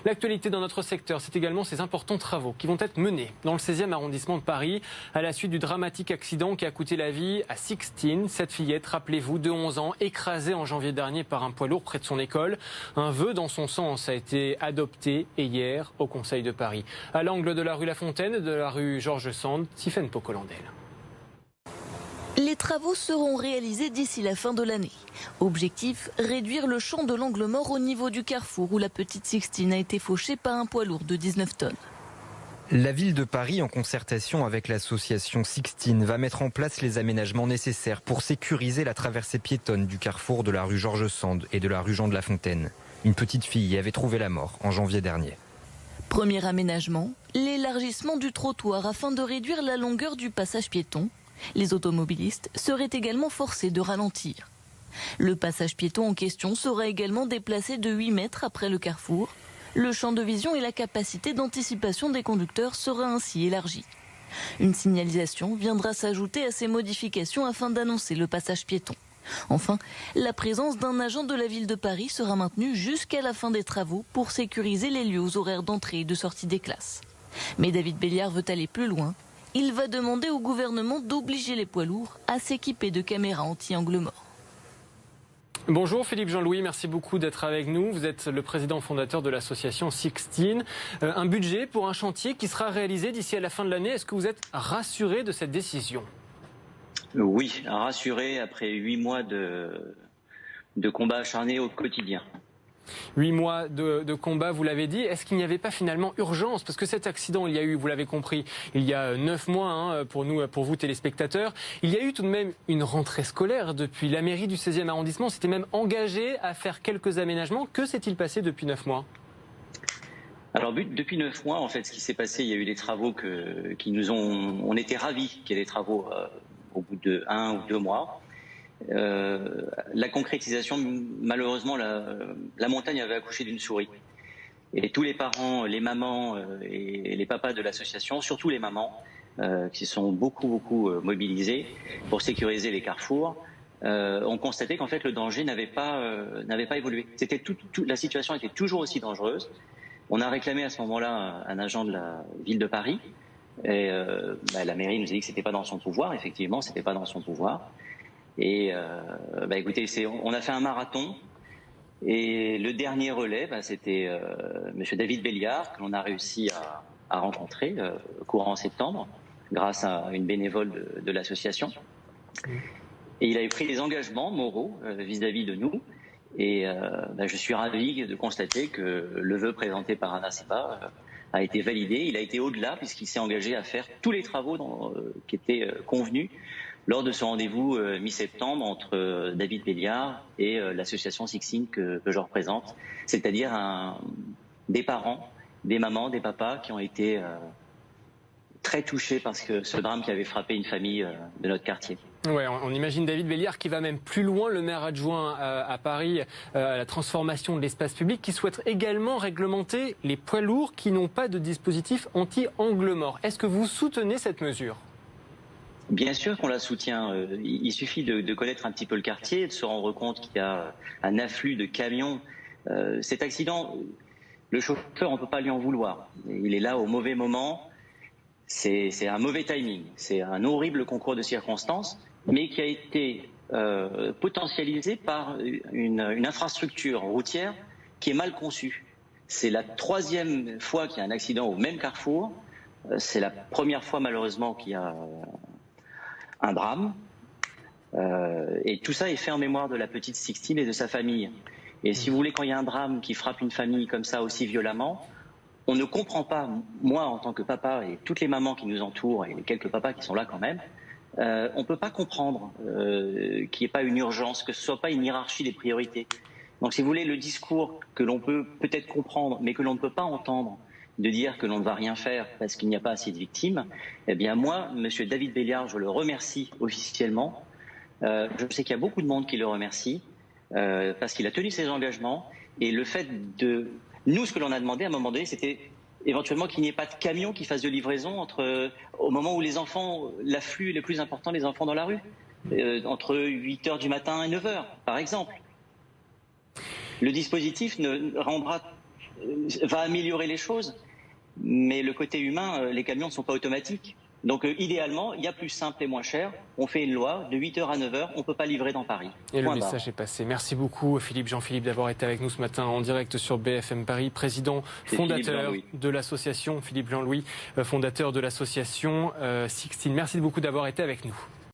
L'actualité dans notre secteur, c'est également ces importants travaux qui vont être menés dans le 16e arrondissement de Paris à la suite du dramatique accident qui a coûté la vie à Sixtine, cette fillette, rappelez-vous, de 11 ans, écrasée en janvier dernier par un poids lourd près de son école. Un vœu dans son sens a été adopté et hier au Conseil de Paris. À l'angle de la rue La Fontaine et de la rue Georges Sand, Tiffaine Pocolandel. Les travaux seront réalisés d'ici la fin de l'année. Objectif, réduire le champ de l'angle mort au niveau du carrefour où la petite Sixtine a été fauchée par un poids lourd de 19 tonnes. La ville de Paris, en concertation avec l'association Sixtine, va mettre en place les aménagements nécessaires pour sécuriser la traversée piétonne du carrefour de la rue Georges Sand et de la rue Jean de La Fontaine. Une petite fille y avait trouvé la mort en janvier dernier. Premier aménagement, l'élargissement du trottoir afin de réduire la longueur du passage piéton. Les automobilistes seraient également forcés de ralentir. Le passage piéton en question sera également déplacé de 8 mètres après le carrefour. Le champ de vision et la capacité d'anticipation des conducteurs sera ainsi élargi. Une signalisation viendra s'ajouter à ces modifications afin d'annoncer le passage piéton. Enfin, la présence d'un agent de la ville de Paris sera maintenue jusqu'à la fin des travaux pour sécuriser les lieux aux horaires d'entrée et de sortie des classes. Mais David Béliard veut aller plus loin. Il va demander au gouvernement d'obliger les poids lourds à s'équiper de caméras anti-angle mort. Bonjour Philippe Jean-Louis, merci beaucoup d'être avec nous. Vous êtes le président fondateur de l'association Sixtine. Un budget pour un chantier qui sera réalisé d'ici à la fin de l'année. Est-ce que vous êtes rassuré de cette décision ? Oui, rassuré après 8 mois de combat acharné au quotidien. 8 mois de combat, vous l'avez dit. Est-ce qu'il n'y avait pas finalement urgence? Parce que cet accident, il y a eu, vous l'avez compris, il y a 9 mois, pour vous téléspectateurs. Il y a eu tout de même une rentrée scolaire depuis. La mairie du 16e arrondissement s'était même engagée à faire quelques aménagements. Que s'est-il passé depuis 9 mois? Alors depuis 9 mois, en fait, ce qui s'est passé, il y a eu des travaux qui nous ont... On était ravis qu'il y ait des travaux au bout de 1 ou 2 mois. La concrétisation, malheureusement, la montagne avait accouché d'une souris. Et tous les parents, les mamans et les papas de l'association, surtout les mamans, qui sont beaucoup mobilisés pour sécuriser les carrefours, ont constaté qu'en fait le danger n'avait pas évolué. La situation était toujours aussi dangereuse. On a réclamé à ce moment-là un agent de la ville de Paris. Et la mairie nous a dit que c'était pas dans son pouvoir. Effectivement, c'était pas dans son pouvoir. Et écoutez, on a fait un marathon. Et le dernier relais, c'était Monsieur David Béliard, que l'on a réussi à rencontrer courant septembre, grâce à une bénévole de l'association. Et il avait pris des engagements moraux vis-à-vis de nous. Et je suis ravi de constater que le vœu présenté par Anna Seba a été validé. Il a été au-delà puisqu'il s'est engagé à faire tous les travaux qui étaient convenus lors de ce rendez-vous mi-septembre entre David Béliard et l'association Sixtine que je représente, c'est-à-dire des parents, des mamans, des papas qui ont été très touchés par ce drame qui avait frappé une famille de notre quartier. Ouais, on imagine David Béliard qui va même plus loin, le maire adjoint à Paris, à la transformation de l'espace public, qui souhaite également réglementer les poids lourds qui n'ont pas de dispositif anti-angle mort. Est-ce que vous soutenez cette mesure ? Bien sûr qu'on la soutient. Il suffit de connaître un petit peu le quartier, de se rendre compte qu'il y a un afflux de camions. Cet accident, le chauffeur, on ne peut pas lui en vouloir. Il est là au mauvais moment. C'est un mauvais timing. C'est un horrible concours de circonstances, mais qui a été potentialisé par une infrastructure routière qui est mal conçue. C'est la 3e fois qu'il y a un accident au même carrefour. C'est la première fois, malheureusement, qu'il y a un drame. Et tout ça est fait en mémoire de la petite Sixtine et de sa famille. Et si vous voulez, quand il y a un drame qui frappe une famille comme ça aussi violemment, on ne comprend pas, moi en tant que papa et toutes les mamans qui nous entourent et les quelques papas qui sont là quand même, on ne peut pas comprendre qu'il n'y ait pas une urgence, que ce ne soit pas une hiérarchie des priorités. Donc si vous voulez, le discours que l'on peut peut-être comprendre mais que l'on ne peut pas entendre, de dire que l'on ne va rien faire parce qu'il n'y a pas assez de victimes, eh bien moi, Monsieur David Béliard, je le remercie officiellement. Je sais qu'il y a beaucoup de monde qui le remercie parce qu'il a tenu ses engagements. Et le fait de... Nous, ce que l'on a demandé à un moment donné, c'était éventuellement qu'il n'y ait pas de camion qui fasse de livraison au moment où les enfants, l'afflux le plus important, les enfants dans la rue, entre 8h du matin et 9h, par exemple. Le dispositif rendra va améliorer les choses, mais le côté humain, les camions ne sont pas automatiques. Donc idéalement, il y a plus simple et moins cher. On fait une loi, de 8h à 9h, on ne peut pas livrer dans Paris. Et le message est passé. Merci beaucoup Jean-Philippe d'avoir été avec nous ce matin en direct sur BFM Paris, président fondateur de l'association, Philippe Jean-Louis, fondateur de l'association Sixtine. Merci beaucoup d'avoir été avec nous.